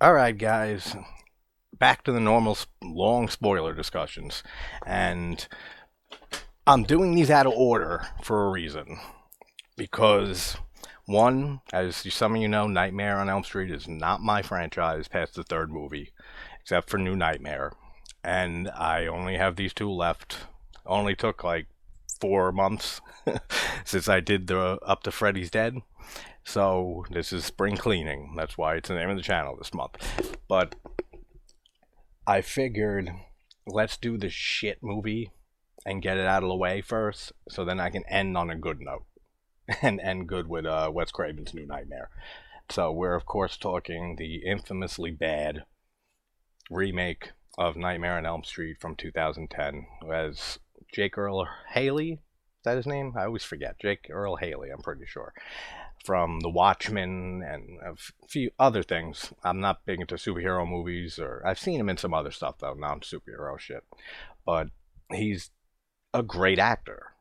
All right, guys, back to the normal long spoiler discussions. And I'm doing these out of order for a reason. Because, one, as some of you know, Nightmare on Elm Street is not my franchise past the third movie, except for New Nightmare. And I only have these two left. Only took like 4 months since I did the Up to Freddy's Dead. So this is spring cleaning. That's why it's the name of the channel this month. But I figured let's do the shit movie and get it out of the way first, so then I can end on a good note and end good with Wes Craven's New Nightmare. So we're of course talking the infamously bad remake of Nightmare on Elm Street from 2010, as Jake Earle Haley. Is that his name? I always forget. Jake Earle Haley, I'm pretty sure. From The Watchmen and a few other things. I'm not big into superhero movies, or I've seen him in some other stuff though, non superhero shit. But he's a great actor.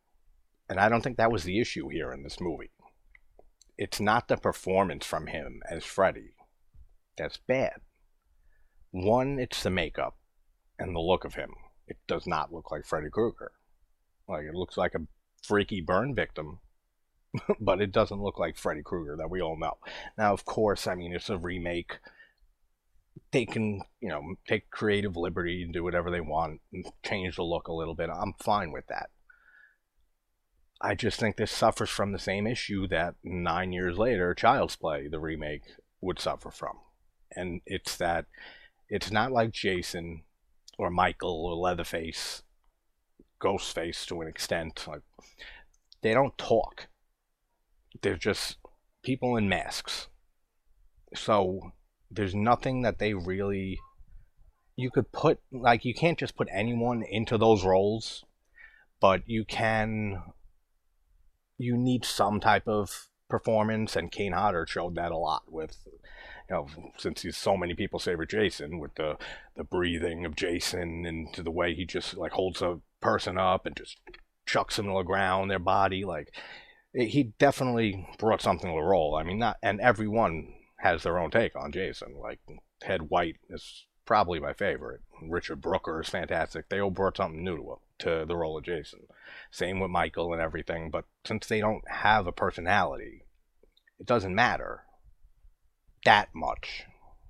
And I don't think that was the issue here in this movie. It's not the performance from him as Freddy that's bad. One, it's the makeup and the look of him. It does not look like Freddy Krueger. Like, it looks like a freaky burn victim, but it doesn't look like Freddy Krueger that we all know. Now, of course, I mean, it's a remake. They can, take creative liberty and do whatever they want and change the look a little bit. I'm fine with that. I just think this suffers from the same issue that 9 years later, Child's Play, the remake, would suffer from. And it's that it's not like Jason or Michael or Leatherface, Ghostface to an extent. Like, they don't talk. They're just people in masks. So there's nothing that they really you could put, like, you can't just put anyone into those roles, but you need some type of performance, and Kane Hodder showed that a lot with, since he's so many people's favorite Jason, with the breathing of Jason and to the way he just like holds a person up and just chucks them to the ground, their body, like he definitely brought something to the role. I mean, not, and everyone has their own take on Jason. Like Ted White is probably my favorite. Richard Brooker is fantastic. They all brought something new to the role of Jason. Same with Michael and everything. But since they don't have a personality, it doesn't matter that much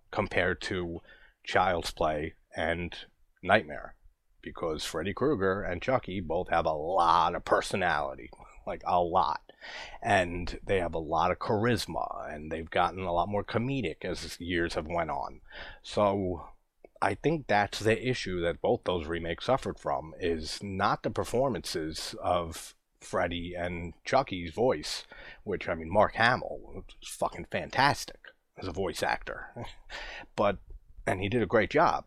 compared to Child's Play and Nightmare, because Freddy Krueger and Chucky both have a lot of personality, like a lot, and they have a lot of charisma, and they've gotten a lot more comedic as years have went on. So I think that's the issue that both those remakes suffered from, is not the performances of Freddy and Chucky's voice, which, I mean, Mark Hamill was fucking fantastic as a voice actor, but and he did a great job.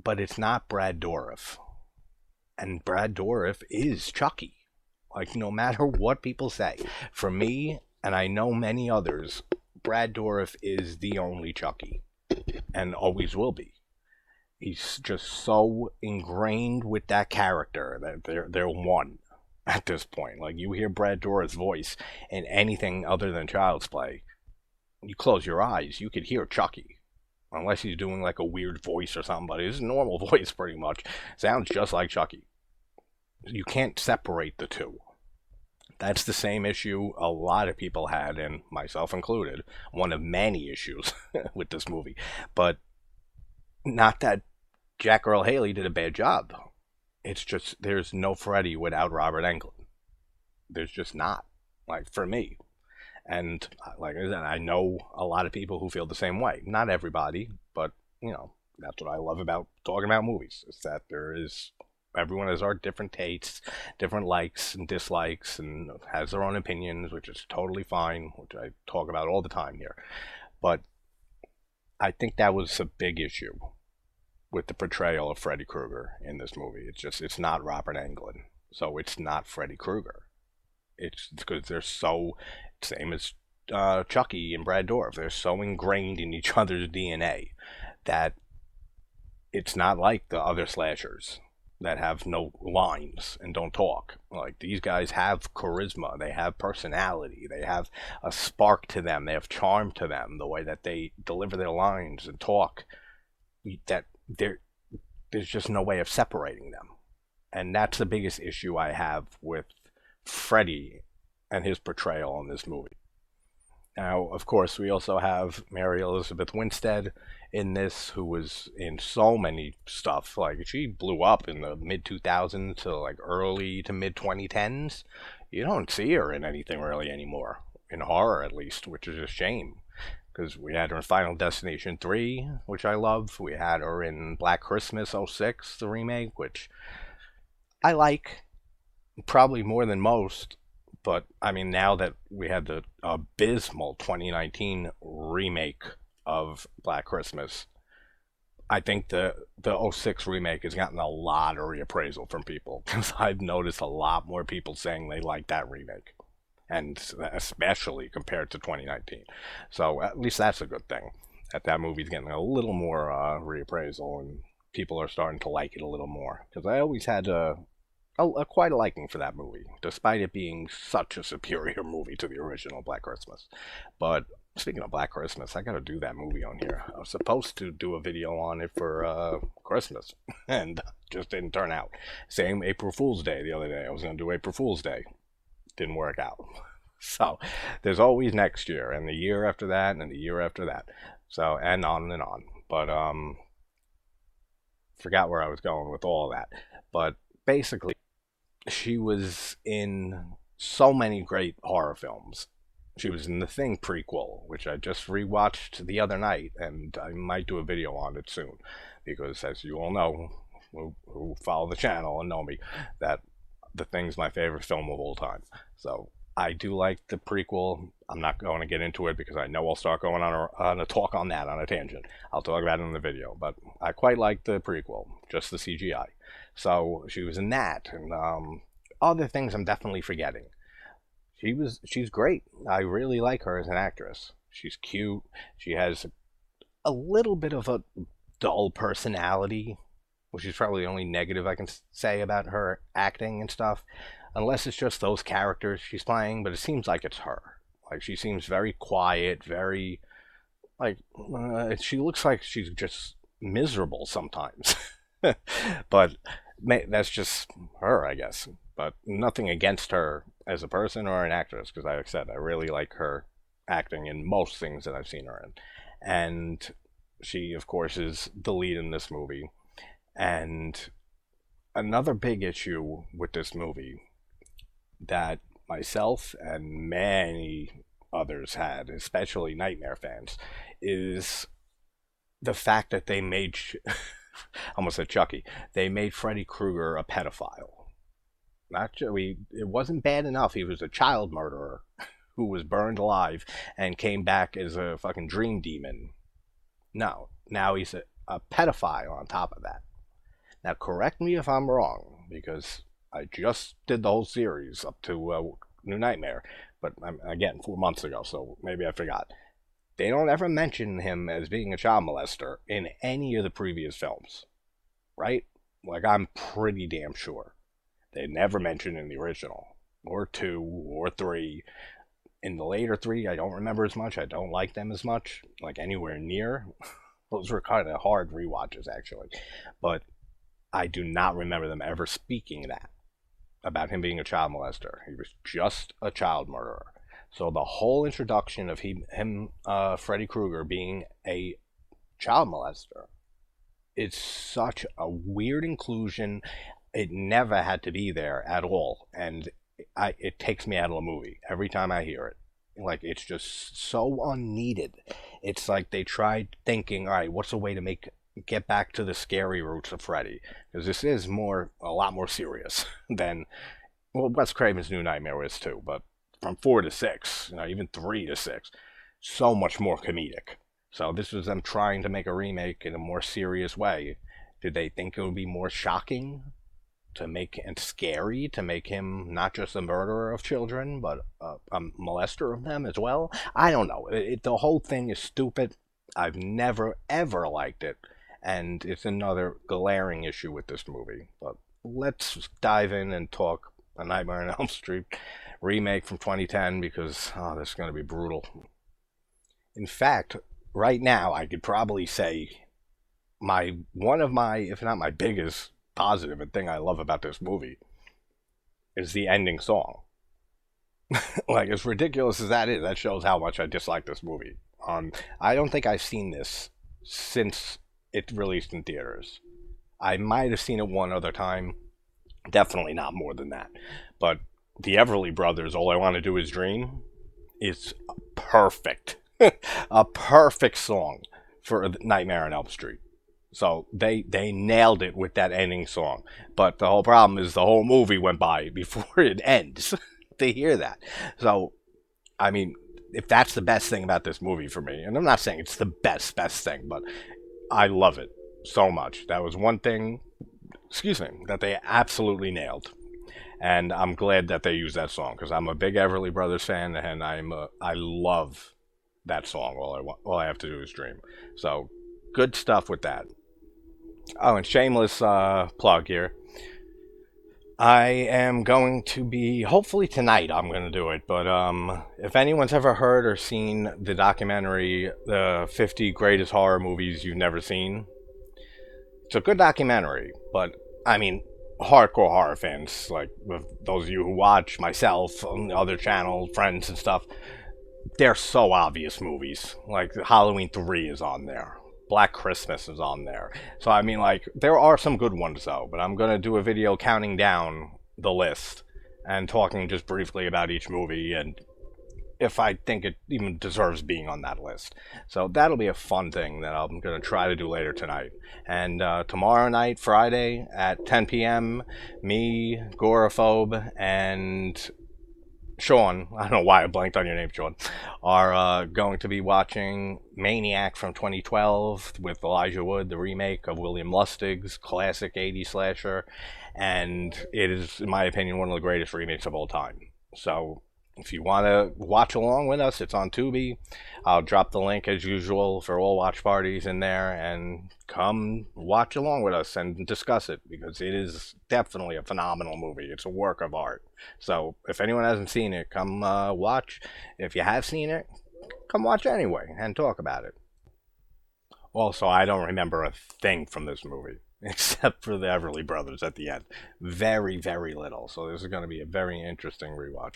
But it's not Brad Dourif, and Brad Dourif is Chucky. Like, no matter what people say, for me, and I know many others, Brad Dourif is the only Chucky, and always will be. He's just so ingrained with that character that they're one at this point. Like, you hear Brad Dourif's voice in anything other than Child's Play, you close your eyes, you could hear Chucky. Unless he's doing like a weird voice or something, but his normal voice pretty much sounds just like Chucky. You can't separate the two. That's the same issue a lot of people had, and myself included, one of many issues with this movie. But not that Jack Earle Haley did a bad job. It's just there's no Freddy without Robert Englund. There's just not. Like, for me. And like I said, I know a lot of people who feel the same way. Not everybody, but that's what I love about talking about movies. Is that everyone has our different tastes, different likes and dislikes, and has their own opinions, which is totally fine, which I talk about all the time here. But I think that was a big issue with the portrayal of Freddy Krueger in this movie. It's not Robert Englund, so it's not Freddy Krueger. It's because they're so same as Chucky and Brad Dourif. They're so ingrained in each other's DNA that it's not like the other slashers. that have no lines and don't talk. Like, these guys have charisma, they have personality, they have a spark to them, they have charm to them, the way that they deliver their lines and talk, that there's just no way of separating them. And that's the biggest issue I have with Freddy and his portrayal in this movie. Now, of course, we also have Mary Elizabeth Winstead in this, who was in so many stuff. Like, she blew up in the mid 2000s to like early to mid 2010s. You don't see her in anything really anymore, in horror at least, which is a shame. Because we had her in Final Destination 3, which I love. We had her in Black Christmas '06, the remake, which I like probably more than most. But I mean, now that we had the abysmal 2019 remake of Black Christmas, I think the '06 remake has gotten a lot of reappraisal from people, because I've noticed a lot more people saying they like that remake, and especially compared to 2019. So at least that's a good thing, that that movie's getting a little more reappraisal, and people are starting to like it a little more. Because I always had a quite a liking for that movie, despite it being such a superior movie to the original Black Christmas. But speaking of Black Christmas, I gotta do that movie on here. I was supposed to do a video on it for Christmas, and just didn't turn out. Same April Fool's Day the other day. I was gonna do April Fool's Day. Didn't work out. So there's always next year, and the year after that, and the year after that. So, and on and on. But forgot where I was going with all that. But basically, she was in so many great horror films. She was in the Thing prequel, which I just rewatched the other night, and I might do a video on it soon, because as you all know, who follow the channel and know me, that The Thing's my favorite film of all time. So I do like the prequel. I'm not going to get into it because I know I'll start going on a talk on that, on a tangent. I'll talk about it in the video, but I quite like the prequel, just the CGI. So she was in that, and other things I'm definitely forgetting. She's great. I really like her as an actress. She's cute. She has a little bit of a dull personality, which is probably the only negative I can say about her acting and stuff, unless it's just those characters she's playing. But it seems like it's her. Like, she seems very quiet, very like she looks like she's just miserable sometimes. But that's just her, I guess. But nothing against her as a person or an actress, because like I said, I really like her acting in most things that I've seen her in. And she, of course, is the lead in this movie. And another big issue with this movie that myself and many others had, especially Nightmare fans, is the fact that they made almost said Chucky. They made Freddy Krueger a pedophile. Not it wasn't bad enough he was a child murderer who was burned alive and came back as a fucking dream demon. No, now he's a pedophile on top of that. Now, correct me if I'm wrong, because I just did the whole series up to New Nightmare, but again, 4 months ago, so maybe I forgot. They don't ever mention him as being a child molester in any of the previous films, right? Like, I'm pretty damn sure. They never mentioned in the original, or 2, or 3. In the later 3, I don't remember as much. I don't like them as much, like anywhere near. Those were kind of hard rewatches, actually. But I do not remember them ever speaking that, about him being a child molester. He was just a child murderer. So the whole introduction of Freddy Krueger, being a child molester, it's such a weird inclusion. It never had to be there at all, and it takes me out of the movie every time I hear it. Like, it's just so unneeded. It's like they tried thinking, all right, what's a way to get back to the scary roots of Freddy? Because this is a lot more serious than, well, Wes Craven's New Nightmare is too, but from 4 to 6, even 3 to 6, so much more comedic. So this was them trying to make a remake in a more serious way. Did they think it would be more shocking and scary to make him not just a murderer of children, but a molester of them as well? I don't know. The whole thing is stupid. I've never, ever liked it. And it's another glaring issue with this movie. But let's dive in and talk A Nightmare on Elm Street remake from 2010 because this is going to be brutal. In fact, right now I could probably say my one of my, if not my biggest positive and thing I love about this movie is the ending song. Like as ridiculous as that is, that shows how much I dislike this movie. I don't think I've seen this since it released in theaters. I might have seen it one other time, definitely not more than that. But the Everly Brothers, All I Want to Do Is Dream, is perfect. A perfect song for Nightmare on Elm Street. So they nailed it with that ending song. But the whole problem is the whole movie went by before it ends to hear that. So, I mean, if that's the best thing about this movie for me, and I'm not saying it's the best thing, but I love it so much. That was one thing, excuse me, that they absolutely nailed. And I'm glad that they used that song because I'm a big Everly Brothers fan, and I love that song. All I have to do is dream. So good stuff with that. Oh, and shameless plug here. I am going to be hopefully tonight. I'm going to do it, but if anyone's ever heard or seen the documentary, the 50 Greatest Horror Movies You've Never Seen, it's a good documentary. But I mean, hardcore horror fans, like with those of you who watch, myself on the other channel, friends and stuff, they're so obvious movies. Like Halloween 3 is on there. Black Christmas is on there. So I mean, like, there are some good ones though, but I'm gonna do a video counting down the list and talking just briefly about each movie and if I think it even deserves being on that list. So that'll be a fun thing that I'm gonna try to do later tonight. And tomorrow night, Friday at 10 p.m., me, Goraphobe, and Sean, I don't know why I blanked on your name, Sean, are going to be watching Maniac from 2012 with Elijah Wood, the remake of William Lustig's classic 80s slasher. And it is, in my opinion, one of the greatest remakes of all time. So if you want to watch along with us, it's on Tubi. I'll drop the link as usual for all watch parties in there and come watch along with us and discuss it because it is definitely a phenomenal movie. It's a work of art. So if anyone hasn't seen it, come watch. If you have seen it, come watch anyway and talk about it. Also, I don't remember a thing from this movie except for the Everly Brothers at the end. Very, very little. So this is going to be a very interesting rewatch.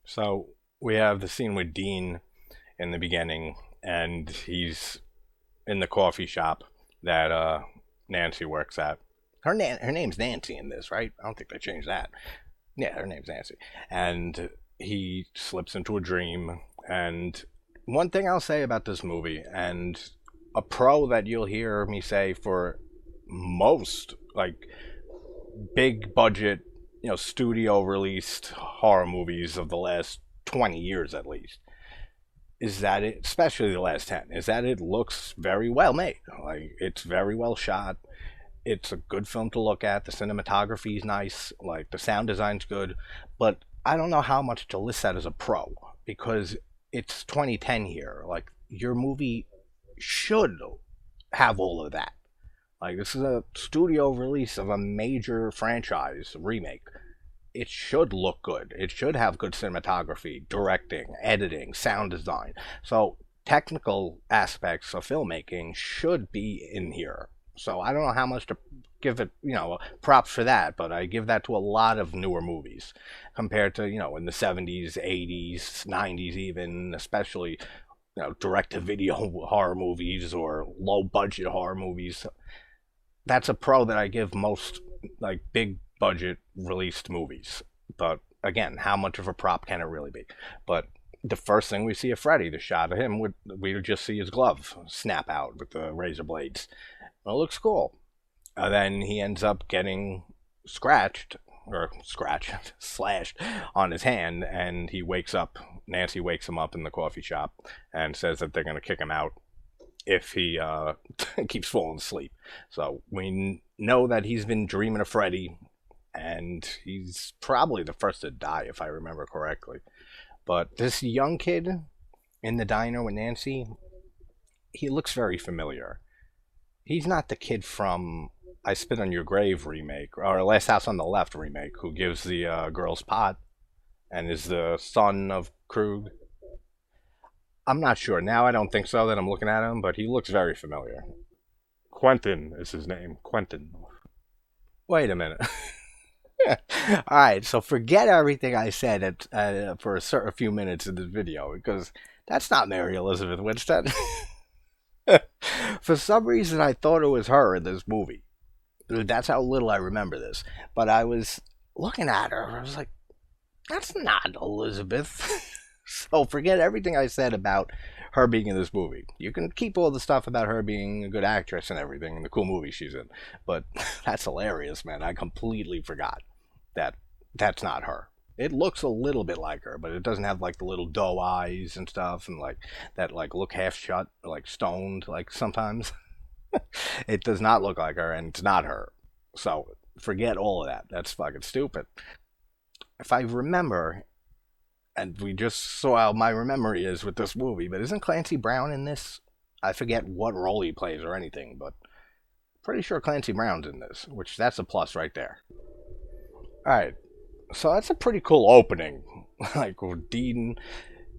So we have the scene with Dean in the beginning, and he's in the coffee shop that Nancy works at. Her name's Nancy in this, right? I don't think they changed that. Yeah, her name's Nancy. And he slips into a dream. And one thing I'll say about this movie, and a pro that you'll hear me say for most, like, big budget, studio released horror movies of the last 20 years at least, is that it, especially the last 10, is that it looks very well made. Like, it's very well shot. It's a good film to look at. The cinematography is nice. Like, the sound design's good. But I don't know how much to list that as a pro because it's 2010 here. Like, your movie should have all of that. Like, this is a studio release of a major franchise remake. It should look good. It should have good cinematography, directing, editing, sound design. So technical aspects of filmmaking should be in here. So I don't know how much to give it, props for that, but I give that to a lot of newer movies compared to, in the 70s, 80s, 90s even, especially, direct-to-video horror movies or low-budget horror movies. That's a pro that I give most, like, big budget released movies. But again, how much of a prop can it really be? But the first thing we see of Freddy, the shot of him, we would just see his glove snap out with the razor blades. Well, it looks cool. And then he ends up getting slashed on his hand, and he wakes up. Nancy wakes him up in the coffee shop and says that they're going to kick him out if he keeps falling asleep. So we know that he's been dreaming of Freddy, and he's probably the first to die, if I remember correctly. But this young kid in the diner with Nancy, he looks very familiar. He's not the kid from I Spit on Your Grave remake, or Last House on the Left remake, who gives the girls pot and is the son of Krug. I'm not sure. Now I don't think so that I'm looking at him, but he looks very familiar. Quentin is his name. Quentin. Wait a minute. All right, so forget everything I said for a few minutes in this video because that's not Mary Elizabeth Winstead. For some reason, I thought it was her in this movie. That's how little I remember this. But I was looking at her, I was like, that's not Elizabeth. So forget everything I said about her being in this movie. You can keep all the stuff about her being a good actress and everything and the cool movie she's in. But that's hilarious, man. I completely forgot that that's not her. It looks a little bit like her, but it doesn't have like the little doe eyes and stuff and like that like look half shut, like stoned, like sometimes. It does not look like her and it's not her. So forget all of that. That's fucking stupid. If I remember, and we just saw how my memory is with this movie, but isn't Clancy Brown in this? I forget what role he plays or anything, but pretty sure Clancy Brown's in this, which that's a plus right there. Alright, so that's a pretty cool opening. Like, Dean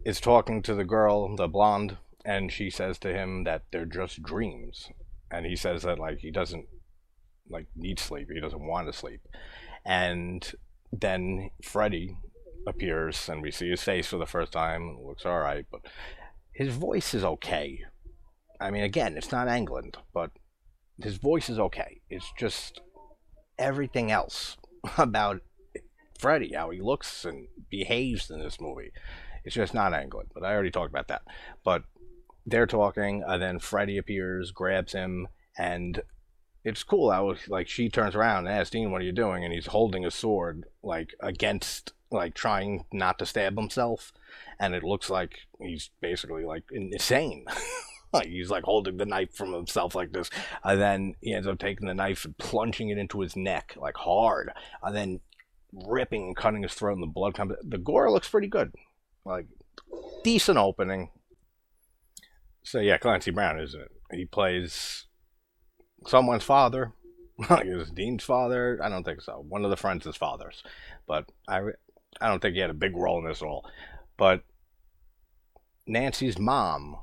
is talking to the girl, the blonde, and she says to him that they're just dreams. And he says that, like, he doesn't, like, need sleep. He doesn't want to sleep. And then Freddy appears, and we see his face for the first time. It looks alright, but his voice is okay. I mean, again, it's not England, but his voice is okay. It's just everything else about Freddy, how he looks and behaves in this movie. It's just not England, but I already talked about that. But they're talking, and then Freddy appears, grabs him, and it's cool how like she turns around and asks Dean, "What are you doing?" And he's holding a sword, like against, like trying not to stab himself, and it looks like he's basically like insane. Like he's like holding the knife from himself like this, and then he ends up taking the knife and plunging it into his neck like hard, and then ripping and cutting his throat, and the blood comes. The gore looks pretty good, like decent opening. So yeah, Clancy Brown, isn't it? He plays someone's father. Like it was Dean's father. I don't think so. One of the friends' fathers, but I don't think he had a big role in this at all. But Nancy's mom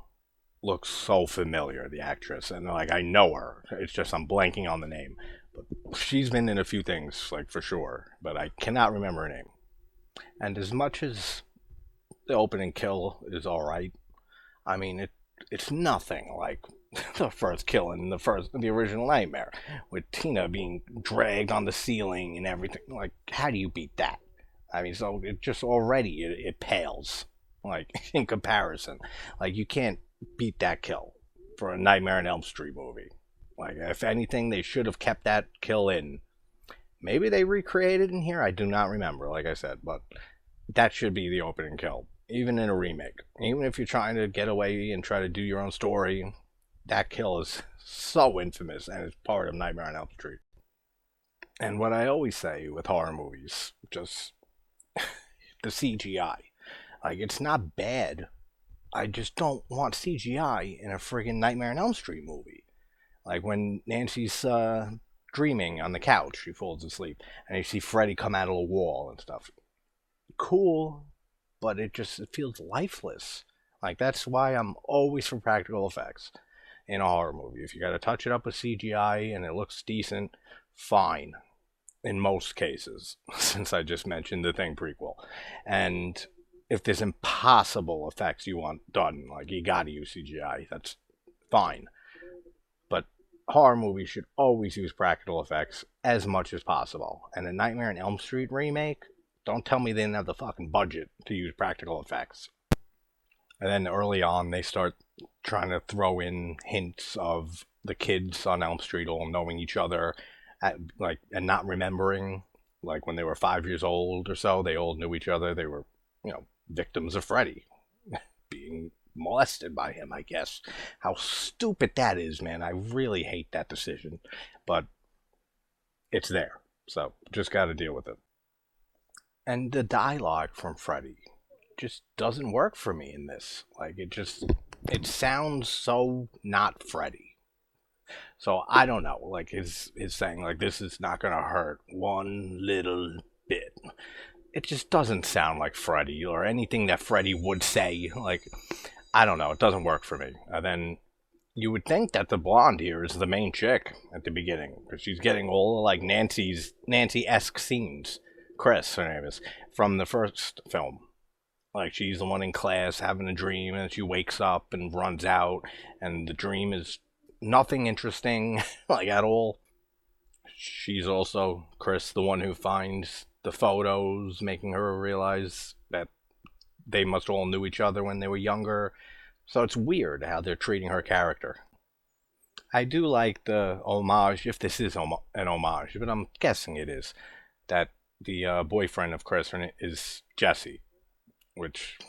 looks so familiar, the actress, and like I know her. It's just I'm blanking on the name. But she's been in a few things, like for sure, but I cannot remember her name. And as much as the opening kill is all right, I mean it's nothing like the first kill in the original Nightmare, with Tina being dragged on the ceiling and everything. Like, how do you beat that? I mean, so it just already it pales, like in comparison. Like you can't beat that kill for a Nightmare on Elm Street movie. Like if anything, they should have kept that kill in. Maybe they recreated in here. I do not remember, like I said, but that should be the opening kill, even in a remake. Even if you're trying to get away and try to do your own story, that kill is so infamous and it's part of Nightmare on Elm Street. And what I always say with horror movies, just the CGI. Like, it's not bad. I just don't want CGI in a friggin' Nightmare on Elm Street movie. Like when Nancy's dreaming on the couch, she falls asleep, and you see Freddy come out of the wall and stuff. Cool, but it feels lifeless. Like that's why I'm always for practical effects in a horror movie. If you got to touch it up with CGI and it looks decent, fine. In most cases, since I just mentioned the Thing prequel, and if there's impossible effects you want done, like you got to use CGI, that's fine. But horror movies should always use practical effects as much as possible. And a Nightmare on Elm Street remake, don't tell me they didn't have the fucking budget to use practical effects. And then early on, they start trying to throw in hints of the kids on Elm Street all knowing each other, and not remembering, like when they were 5 years old or so, they all knew each other. They were, victims of Freddy, being molested by him, I guess. How stupid that is, man. I really hate that decision, but it's there, so just got to deal with it. And the dialogue from Freddy just doesn't work for me in this. Like, it sounds so not Freddy. So I don't know. Like his saying like this is not gonna hurt one little bit. It just doesn't sound like Freddy or anything that Freddy would say. Like I don't know. It doesn't work for me. And then you would think that the blonde here is the main chick at the beginning because she's getting all like Nancy-esque scenes. Chris, her name is, from the first film. Like she's the one in class having a dream, and she wakes up and runs out, and the dream is nothing interesting, like at all. She's also Chris, the one who finds the photos, making her realize that they must all knew each other when they were younger. So it's weird how they're treating her character. I do like the homage, if this is an homage, but I'm guessing it is, that the boyfriend of Chris is Jesse, which,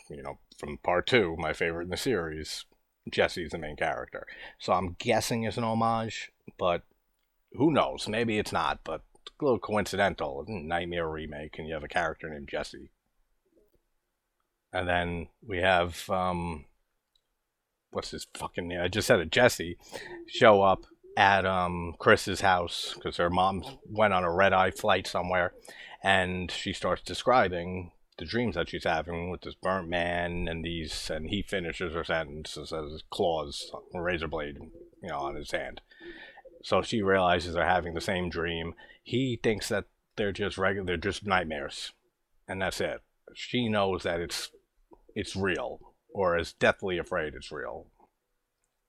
from part two, my favorite in the series, Jesse's the main character. So I'm guessing it's an homage, but who knows? Maybe it's not, but a little coincidental. Nightmare remake, and you have a character named Jesse. And then we have, what's his fucking name? I just said it, Jesse, show up at Chris's house because her mom went on a red eye flight somewhere, and she starts describing the dreams that she's having with this burnt man and these, and he finishes her sentence and says claws, a razor blade, on his hand. So she realizes they're having the same dream. He thinks that they're just nightmares, and that's it. She knows that it's real, or is deathly afraid it's real.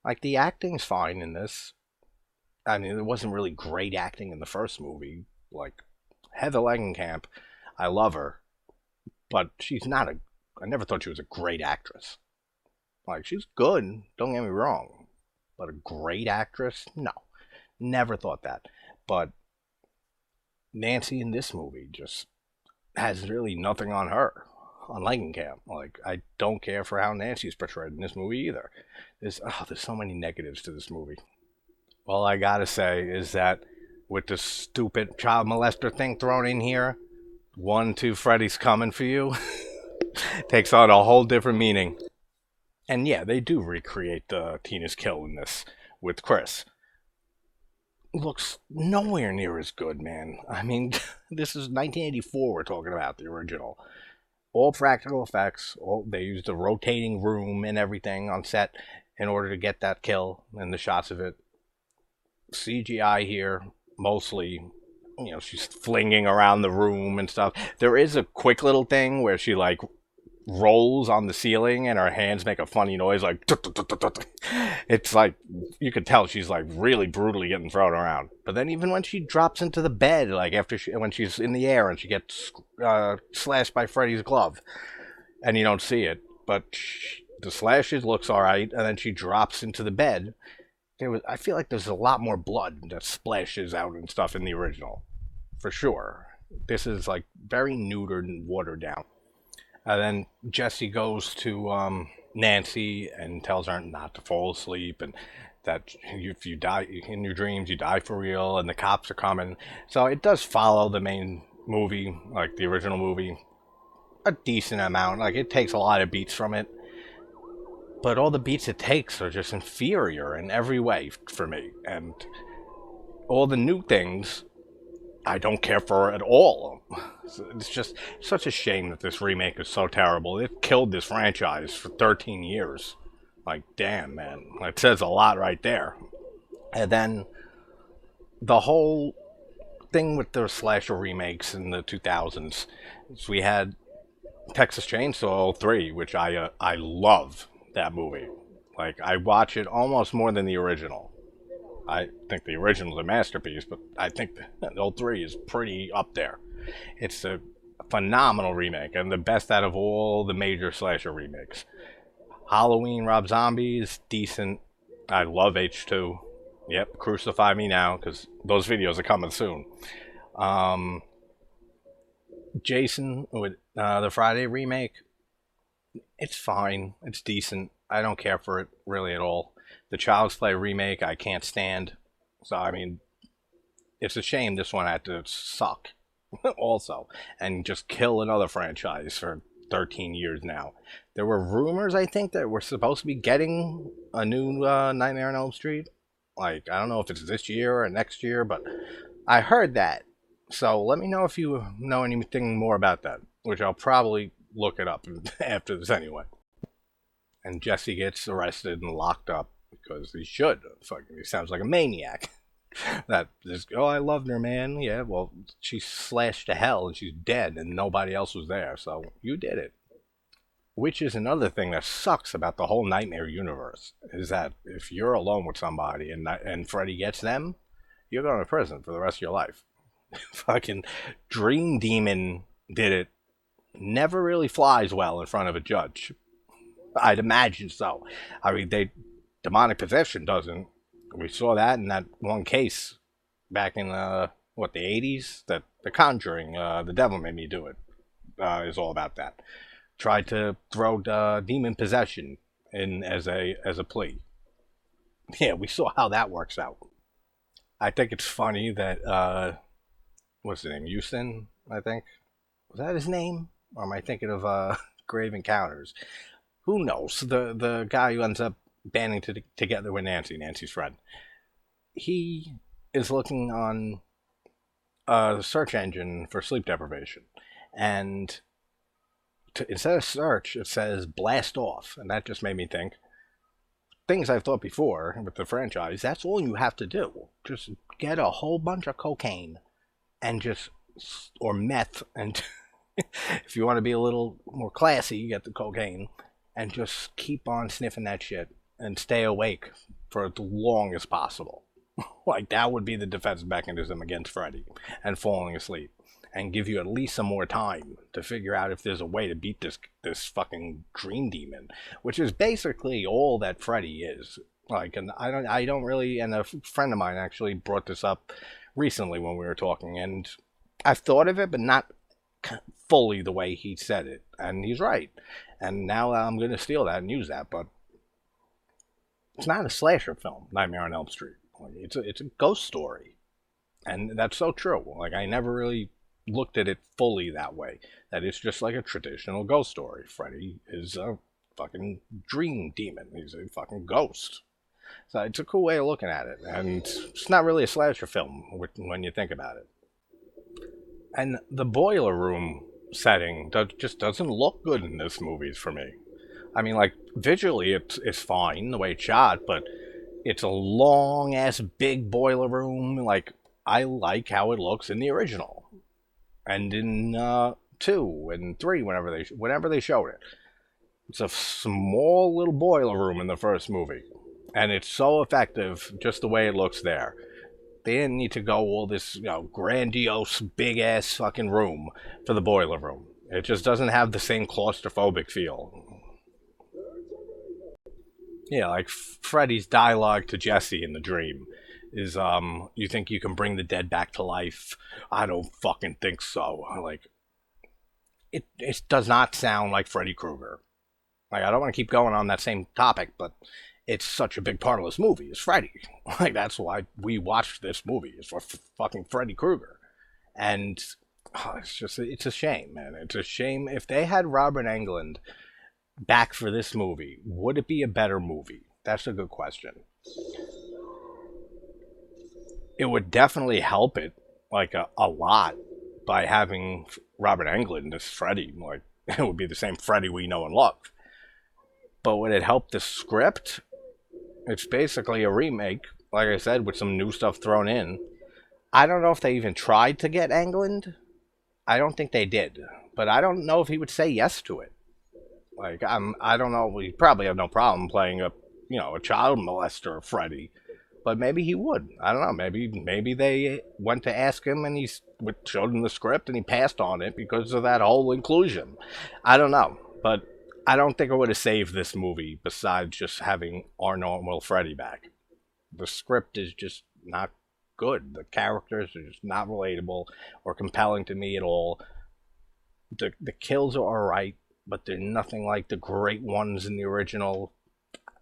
Like the acting's fine in this. I mean, it wasn't really great acting in the first movie. Like Heather Langenkamp, I love her, but she's not a. I never thought she was a great actress. Like she's good, don't get me wrong, but a great actress, no, never thought that. But Nancy in this movie just has really nothing on her, on Langenkamp. Like I don't care for how Nancy's portrayed in this movie either. There's so many negatives to this movie. All I gotta say is that with the stupid child molester thing thrown in here, 1, 2, Freddy's coming for you, takes on a whole different meaning. And yeah, they do recreate the Tina's kill in this with Chris. Looks nowhere near as good, man. I mean, this is 1984 we're talking about, the original. All practical effects. They used a rotating room and everything on set in order to get that kill and the shots of it. CGI here, mostly. She's flinging around the room and stuff. There is a quick little thing where she like rolls on the ceiling and her hands make a funny noise like it's like you could tell she's like really brutally getting thrown around. But then even when she drops into the bed, like when she's in the air and she gets slashed by Freddy's glove, and you don't see it, but the slashes looks all right, and then she drops into the bed. I feel like there's a lot more blood that splashes out and stuff in the original, for sure. This is like very neutered and watered down. And then Jesse goes to Nancy and tells her not to fall asleep, and that if you die in your dreams, you die for real, and the cops are coming. So it does follow the main movie, like the original movie, a decent amount. Like it takes a lot of beats from it, but all the beats it takes are just inferior in every way for me. And all the new things I don't care for at all. It's just such a shame that this remake is so terrible. It killed this franchise for 13 years. Like, damn, man. It says a lot right there. And then the whole thing with the slasher remakes in the 2000s is we had Texas Chainsaw 3, which I love that movie. Like, I watch it almost more than the original. I think the original's a masterpiece, but I think the 03 is pretty up there. It's a phenomenal remake and the best out of all the major slasher remakes. Halloween Rob Zombie is decent. I love H2. Yep, crucify me now because those videos are coming soon. Jason with the Friday remake, it's fine. It's decent. I don't care for it really at all. The Child's Play remake, I can't stand. So, I mean, it's a shame this one had to suck also and just kill another franchise for 13 years now. There were rumors, I think, that we're supposed to be getting a new Nightmare on Elm Street. Like, I don't know if it's this year or next year, but I heard that. So let me know if you know anything more about that, which I'll probably look it up after this anyway. And Jesse gets arrested and locked up because he should. Fucking, he sounds like a maniac. That this, oh, I loved her, man. Yeah, well, she slashed to hell and she's dead, and nobody else was there, so you did it. Which is another thing that sucks about the whole Nightmare universe is that if you're alone with somebody and Freddy gets them, you're going to prison for the rest of your life. Fucking Dream Demon did it. Never really flies well in front of a judge. I'd imagine so. I mean, demonic possession doesn't. We saw that in that one case back in the 80s. That The Conjuring, the Devil Made Me Do It, is all about that. Tried to throw demon possession in as a plea. Yeah, we saw how that works out. I think it's funny that what's his name? Houston, I think. Was that his name? Or am I thinking of Grave Encounters? Who knows? The guy who ends up banding together with Nancy's friend. He is looking on a search engine for sleep deprivation, and instead of search, it says blast off, and that just made me think things I've thought before with the franchise. That's all you have to do. Just get a whole bunch of cocaine and just or meth, and if you want to be a little more classy, you get the cocaine and just keep on sniffing that shit and stay awake for as long as possible. Like, that would be the defense mechanism against Freddy and falling asleep, and give you at least some more time to figure out if there's a way to beat this fucking dream demon, which is basically all that Freddy is. Like, and I don't really, and a friend of mine actually brought this up recently when we were talking, and I've thought of it, but not fully the way he said it, and he's right. And now I'm going to steal that and use that, but it's not a slasher film, Nightmare on Elm Street. Like, it's a ghost story, and that's so true. Like, I never really looked at it fully that way. That it's just like a traditional ghost story. Freddy is a fucking dream demon. He's a fucking ghost. So it's a cool way of looking at it, and it's not really a slasher film when you think about it. And the boiler room setting just doesn't look good in this movie for me. I mean, like, visually it's fine the way it's shot, but it's a long ass big boiler room. Like, I like how it looks in the original, and in 2 and 3 whenever they showed it. It's a small little boiler room in the first movie, and it's so effective just the way it looks there. They didn't need to go all this, grandiose, big-ass fucking room for the boiler room. It just doesn't have the same claustrophobic feel. Yeah, like Freddy's dialogue to Jesse in the dream is, you think you can bring the dead back to life? I don't fucking think so. Like, it does not sound like Freddy Krueger. Like, I don't want to keep going on that same topic, but it's such a big part of this movie is Freddy. Like, that's why we watched this movie, is for fucking Freddy Krueger. And it's a shame, man. It's a shame. If they had Robert Englund back for this movie, would it be a better movie? That's a good question. It would definitely help it, like, a lot, by having Robert Englund as Freddy. Like, it would be the same Freddy we know and love. But would it help the script? It's basically a remake, like I said, with some new stuff thrown in. I don't know if they even tried to get Englund. I don't think they did. But I don't know if he would say yes to it. Like, I don't know. We probably have no problem playing a child molester Freddy. But maybe he would. I don't know. Maybe they went to ask him and he showed him the script and he passed on it because of that whole inclusion. I don't know. But I don't think it would have saved this movie besides just having our normal Freddy back. The script is just not good. The characters are just not relatable or compelling to me at all. The kills are alright, but they're nothing like the great ones in the original.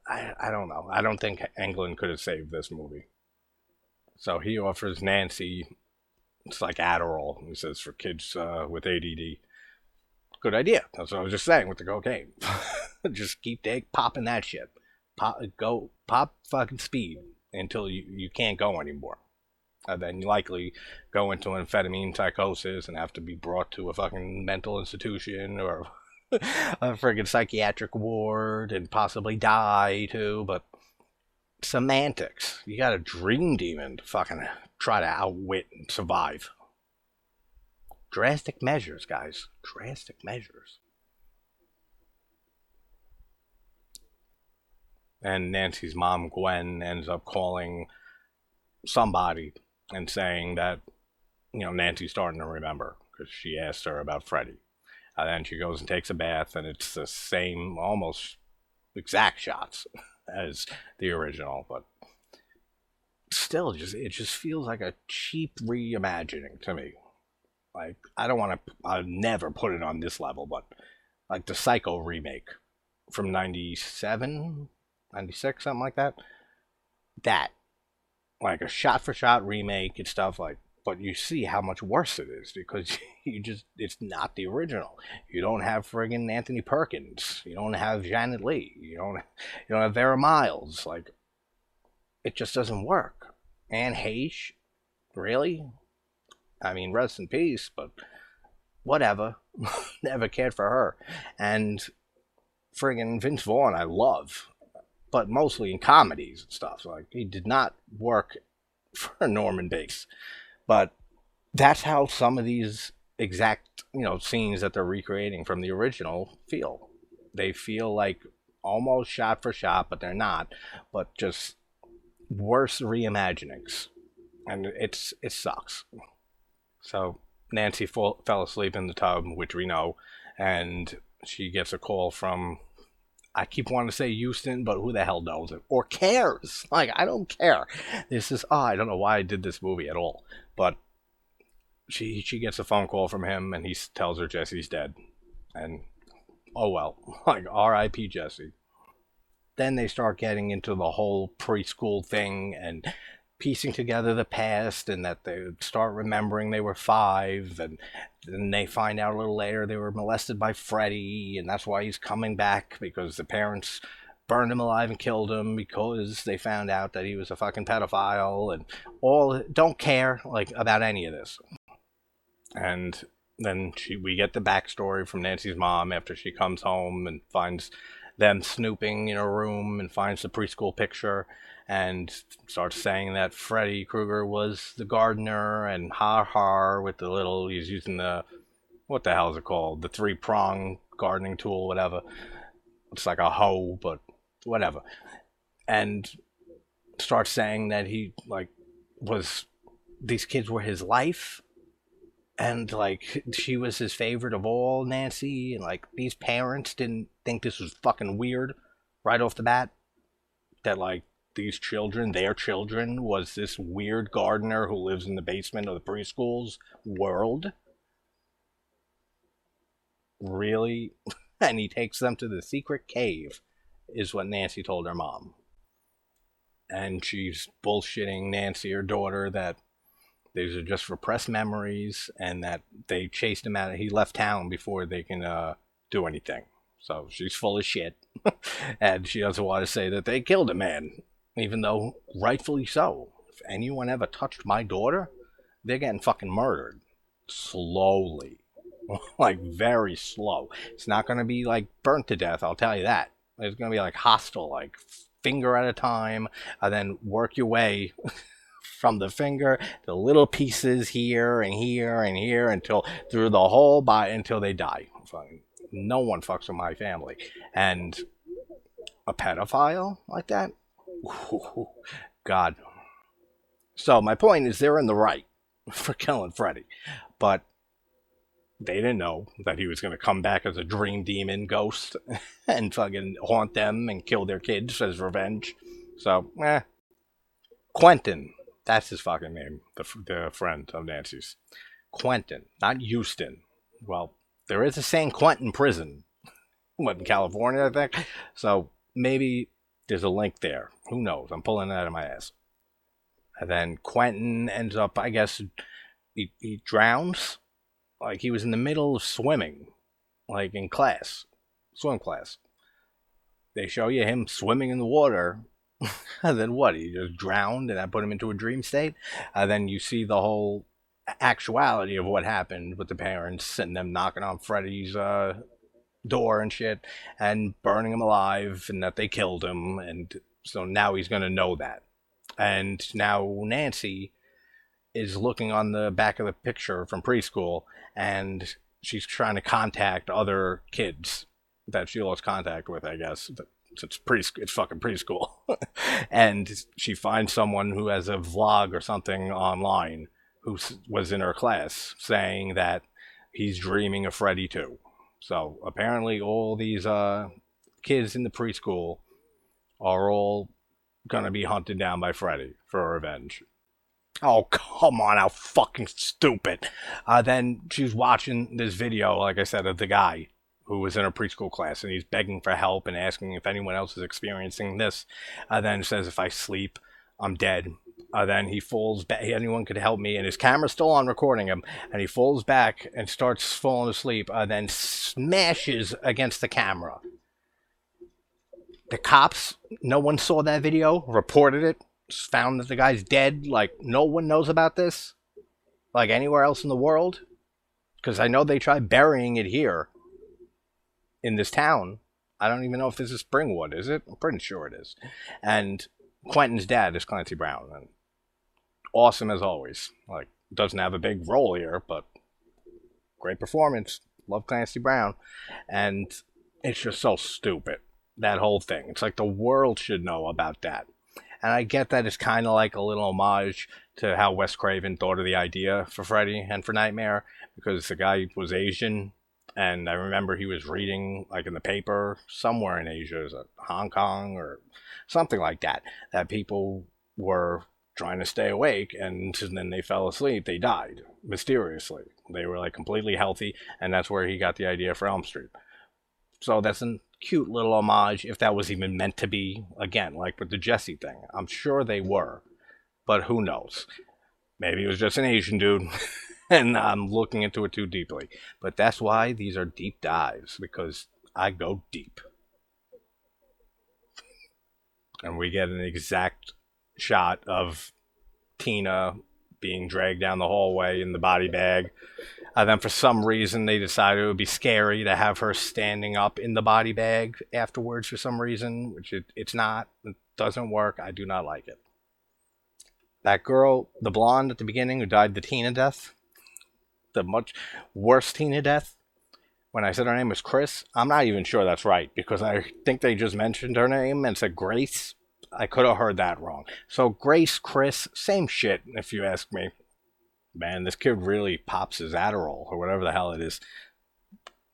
I don't know. I don't think Englund could have saved this movie. So he offers Nancy, it's like Adderall, he says, for kids with ADD. Good idea. That's what I was just saying with the cocaine. Just keep popping that shit. Pop fucking speed. until you can't go anymore. And then you likely go into amphetamine psychosis and have to be brought to a fucking mental institution or a friggin' psychiatric ward and possibly die too. But semantics. You got a dream demon to fucking try to outwit and survive. Drastic measures, guys. Drastic measures. And Nancy's mom, Gwen, ends up calling somebody and saying that, Nancy's starting to remember because she asked her about Freddy. And then she goes and takes a bath, and it's the same, almost exact shots as the original, but still, it just feels like a cheap reimagining to me. Like, I'll never put it on this level, but like the Psycho remake from 97, 96, something like that. That, like a shot for shot remake and stuff, like, but you see how much worse it is because it's not the original. You don't have friggin' Anthony Perkins. You don't have Janet Leigh. You don't have Vera Miles. Like, it just doesn't work. Anne Heche, really? I mean, rest in peace, but whatever. Never cared for her. And friggin' Vince Vaughn, I love, but mostly in comedies and stuff. Like, he did not work for Norman Bates. But that's how some of these exact, scenes that they're recreating from the original feel. They feel like almost shot for shot, but they're not. But just worse reimaginings. And it sucks. So Nancy fell asleep in the tub, which we know, and she gets a call from, I keep wanting to say Houston, but who the hell knows it or cares? Like, I don't care. I don't know why I did this movie at all, but she gets a phone call from him, and he tells her Jesse's dead, and oh well, like R.I.P. Jesse. Then they start getting into the whole preschool thing and piecing together the past, and that they start remembering they were 5, and then they find out a little later they were molested by Freddy, and that's why he's coming back, because the parents burned him alive and killed him because they found out that he was a fucking pedophile, and don't care like about any of this. And then we get the backstory from Nancy's mom after she comes home and finds them snooping in a room and finds the preschool picture and starts saying that Freddy Krueger was the gardener, and with the little, he's using what the hell is it called? The 3-prong gardening tool, whatever. It's like a hoe, but whatever. And starts saying that he, like, these kids were his life, and like she was his favorite of all, Nancy, and like these parents didn't think this was fucking weird right off the bat, that like these children, their children, was this weird gardener who lives in the basement of the preschool's world. Really? And he takes them to the secret cave, is what Nancy told her mom. And she's bullshitting Nancy, her daughter, that these are just repressed memories, and that they chased him out. He left town before they can do anything. So she's full of shit. And she doesn't want to say that they killed a man, even though rightfully so. If anyone ever touched my daughter, they're getting fucking murdered. Slowly. Like, very slow. It's not going to be like burnt to death, I'll tell you that. It's going to be like hostile, like finger at a time, and then work your way from the finger to little pieces here and here and here until through the whole body until they die. No one fucks with my family. And a pedophile like that? Ooh, God. So my point is, they're in the right for killing Freddy, but they didn't know that he was going to come back as a dream demon ghost and fucking haunt them and kill their kids as revenge. So, Quentin. That's his fucking name, the friend of Nancy's. Quentin, not Houston. Well, there is a San Quentin prison. What, in California, I think? So maybe there's a link there. Who knows? I'm pulling it out of my ass. And then Quentin ends up, I guess, he drowns. Like, he was in the middle of swimming, like in class, swim class. They show you him swimming in the water, And then what? He just drowned, and I put him into a dream state. And then you see the whole actuality of what happened with the parents and them knocking on Freddy's door and shit, and burning him alive, and that they killed him. And so now he's gonna know that. And now Nancy is looking on the back of the picture from preschool, and she's trying to contact other kids that she lost contact with, I guess. It's fucking preschool. And she finds someone who has a vlog or something online who was in her class saying that he's dreaming of Freddy too. So apparently, all these kids in the preschool are all gonna be hunted down by Freddy for revenge. Oh, come on, how fucking stupid. Then she's watching this video, like I said, of the guy who was in a preschool class, and he's begging for help and asking if anyone else is experiencing this. Then says, if I sleep, I'm dead. Then he falls back. Anyone could help me, and his camera's still on recording him. And he falls back and starts falling asleep. Then smashes against the camera. The cops, no one saw that video, reported it, found that the guy's dead. Like, no one knows about this, like anywhere else in the world, because I know they tried burying it here in this town. I don't even know if this is Springwood, is it? I'm pretty sure it is. And Quentin's dad is Clancy Brown, and awesome as always. Like, doesn't have a big role here, but great performance. Love Clancy Brown. And it's just so stupid, that whole thing. It's like the world should know about that. And I get that it's kind of like a little homage to how Wes Craven thought of the idea for Freddy and for Nightmare, because the guy was Asian, and I remember he was reading, like in the paper, somewhere in Asia, is it Hong Kong or something like that, that people were trying to stay awake, and then they fell asleep, they died, mysteriously. They were like completely healthy, and that's where he got the idea for Elm Street. So that's a cute little homage, if that was even meant to be. Again, like with the Jesse thing, I'm sure they were, but who knows? Maybe it was just an Asian dude, and I'm looking into it too deeply. But that's why these are deep dives, because I go deep. And we get an exact shot of Tina being dragged down the hallway in the body bag. Then for some reason they decided it would be scary to have her standing up in the body bag afterwards for some reason, which it's not. It doesn't work. I do not like it. That girl, the blonde at the beginning who died the Tina death, the much worse Tina death, when I said her name was Chris, I'm not even sure that's right, because I think they just mentioned her name and said Grace. I could have heard that wrong. So Grace, Chris, same shit if you ask me. Man, this kid really pops his Adderall or whatever the hell it is.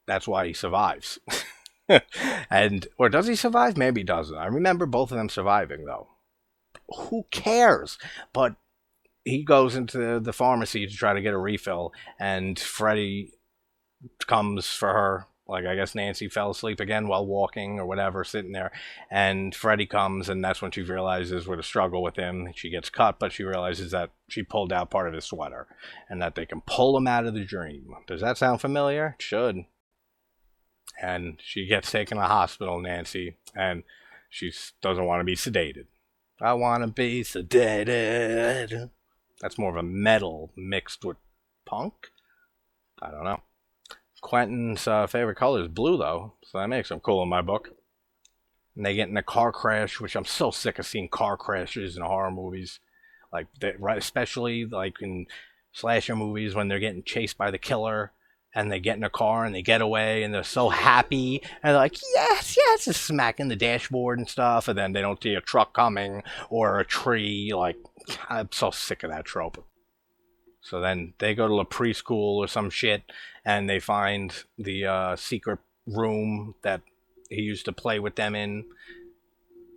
That's why he survives. Or does he survive? Maybe he doesn't. I remember both of them surviving, though. Who cares? But he goes into the pharmacy to try to get a refill, and Freddy comes for her. Like, I guess Nancy fell asleep again while walking or whatever, sitting there. And Freddy comes, and that's when she realizes what a struggle with him. She gets cut, but she realizes that she pulled out part of his sweater and that they can pull him out of the dream. Does that sound familiar? It should. And she gets taken to the hospital, Nancy, and she doesn't want to be sedated. I want to be sedated. That's more of a metal mixed with punk? I don't know. Quentin's favorite color is blue, though, so that makes him cool in my book. And they get in a car crash, which I'm so sick of seeing car crashes in horror movies. Like, right, especially like in slasher movies when they're getting chased by the killer, and they get in a car and they get away, and they're so happy, and they're like, yes, yes, just smacking the dashboard and stuff, and then they don't see a truck coming or a tree. Like, I'm so sick of that trope. So then they go to a preschool or some shit, and they find the secret room that he used to play with them in.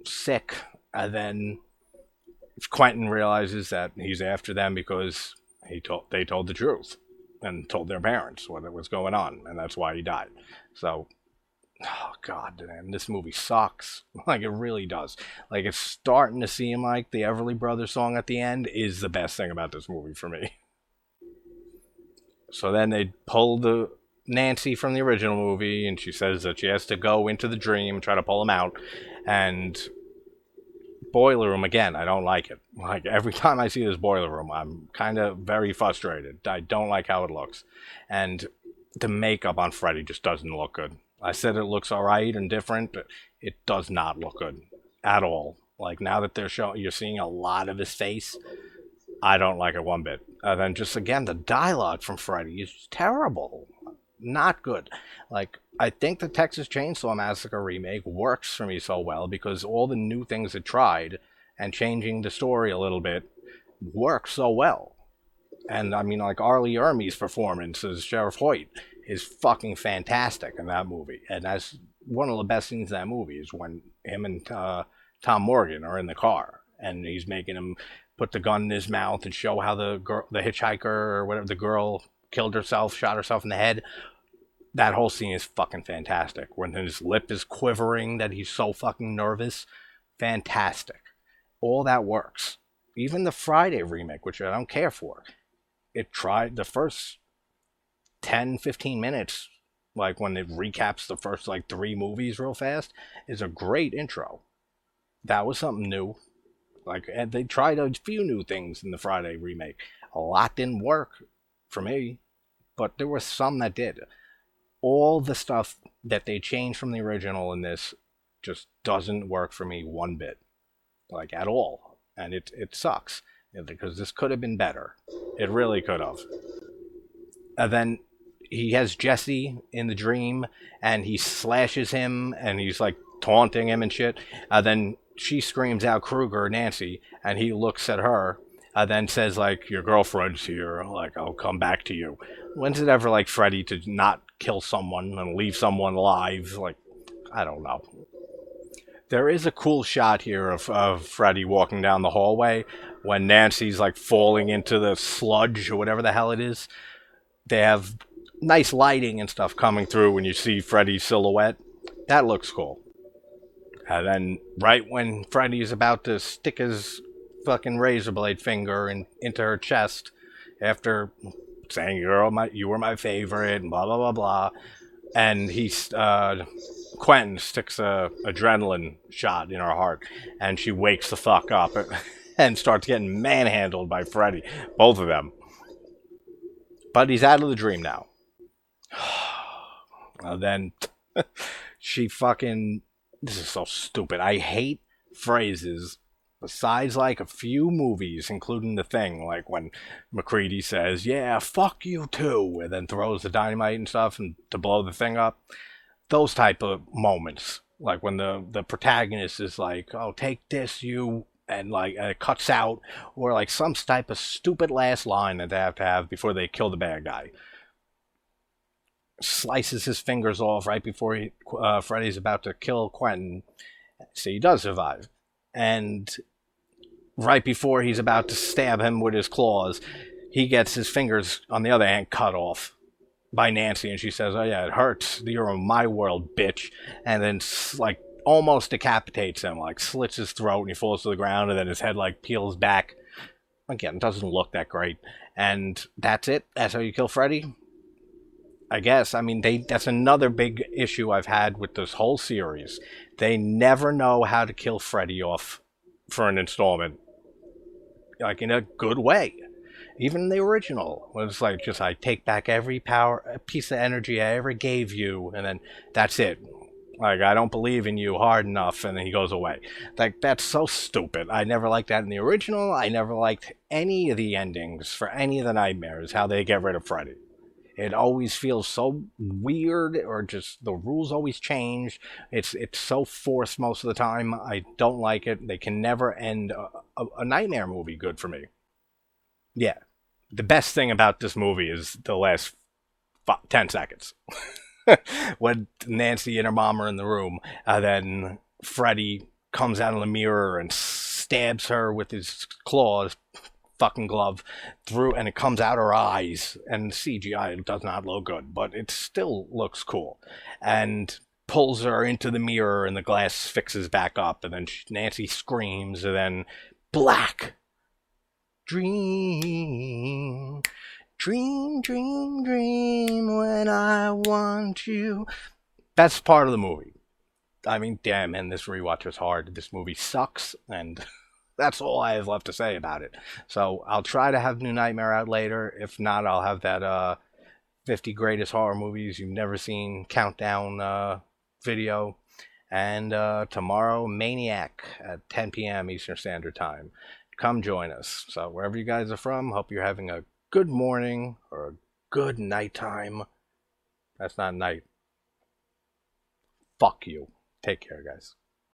Sick. And then Quentin realizes that he's after them because they told the truth and told their parents what was going on, and that's why he died. So, oh god, man, this movie sucks. Like, it really does. Like, it's starting to seem like the Everly Brothers song at the end is the best thing about this movie for me. So then they pull the Nancy from the original movie, and she says that she has to go into the dream and try to pull him out. Boiler Room, again, I don't like it. Like, every time I see this Boiler Room, I'm kind of very frustrated. I don't like how it looks. And the makeup on Freddy just doesn't look good. I said it looks alright and different, but it does not look good at all. Like, now that you're seeing a lot of his face, I don't like it one bit. And then just again, the dialogue from Freddy is terrible. Not good. Like, I think the Texas Chainsaw Massacre remake works for me so well because all the new things it tried and changing the story a little bit works so well. And I mean, like, Arlie Ermey's performance as Sheriff Hoyt is fucking fantastic in that movie. And that's one of the best scenes in that movie is when him and Tom Morgan are in the car and he's making him put the gun in his mouth and show how the hitchhiker or whatever, the girl killed herself, shot herself in the head. That whole scene is fucking fantastic. When his lip is quivering, that he's so fucking nervous. Fantastic. All that works. Even the Friday remake, which I don't care for, it tried the first 10, 15 minutes, like when it recaps the first like 3 movies real fast, is a great intro. That was something new. Like, and they tried a few new things in the Friday remake. A lot didn't work for me, but there were some that did. All the stuff that they changed from the original in this just doesn't work for me one bit. Like, at all. And it sucks. Because this could have been better. It really could have. And then he has Jesse in the dream, and he slashes him, and he's like taunting him and shit. And then she screams out Krueger, Nancy, and he looks at her, and then says, like, your girlfriend's here, like, I'll come back to you. When's it ever like Freddy to not kill someone and leave someone alive? Like, I don't know. There is a cool shot here of Freddy walking down the hallway when Nancy's like falling into the sludge or whatever the hell it is. They have nice lighting and stuff coming through when you see Freddy's silhouette. That looks cool. And then right when Freddy's about to stick his fucking razor blade finger into her chest after saying you were my favorite and blah blah blah blah, and Quentin sticks a adrenaline shot in her heart, and she wakes the fuck up and starts getting manhandled by Freddy, both of them. But he's out of the dream now. Then she fucking... This is so stupid. I hate phrases besides like a few movies, including The Thing, like when McCready says, yeah, fuck you too, and then throws the dynamite and stuff and to blow the thing up. Those type of moments, like when the protagonist is like, oh, take this, you, and like it cuts out, or like some type of stupid last line that they have to have before they kill the bad guy. Slices his fingers off right before Freddy's about to kill Quentin, so he does survive. And right before he's about to stab him with his claws, he gets his fingers, on the other hand, cut off by Nancy, and she says, oh yeah, it hurts, you're in my world, bitch. And then like almost decapitates him, like slits his throat, and he falls to the ground, and then his head like peels back. Again, it doesn't look that great. And that's it? That's how you kill Freddy? I guess. I mean, that's another big issue I've had with this whole series. They never know how to kill Freddy off for an installment, like in a good way. Even the original was like, just I take back every piece of energy I ever gave you, and then that's it. Like, I don't believe in you hard enough, and then he goes away. Like, that's so stupid. I never liked that in the original. I never liked any of the endings for any of the nightmares, how they get rid of Freddy. It always feels so weird, or just the rules always change. It's so forced most of the time. I don't like it. They can never end a nightmare movie good for me. Yeah. The best thing about this movie is the last 10 seconds. When Nancy and her mom are in the room, then Freddy comes out of the mirror and stabs her with his claws, fucking glove, through, and it comes out her eyes, and CGI does not look good, but it still looks cool, and pulls her into the mirror, and the glass fixes back up, and then Nancy screams, and then black. Dream, dream, dream, dream when I want you. That's part of the movie. I mean, damn, man, this rewatch was hard. This movie sucks, and that's all I have left to say about it. So I'll try to have New Nightmare out later. If not, I'll have that 50 greatest horror movies you've never seen countdown video. And tomorrow, Maniac at 10 p.m. Eastern Standard Time. Come join us. So wherever you guys are from, hope you're having a good morning or a good nighttime. That's not night. Fuck you. Take care, guys.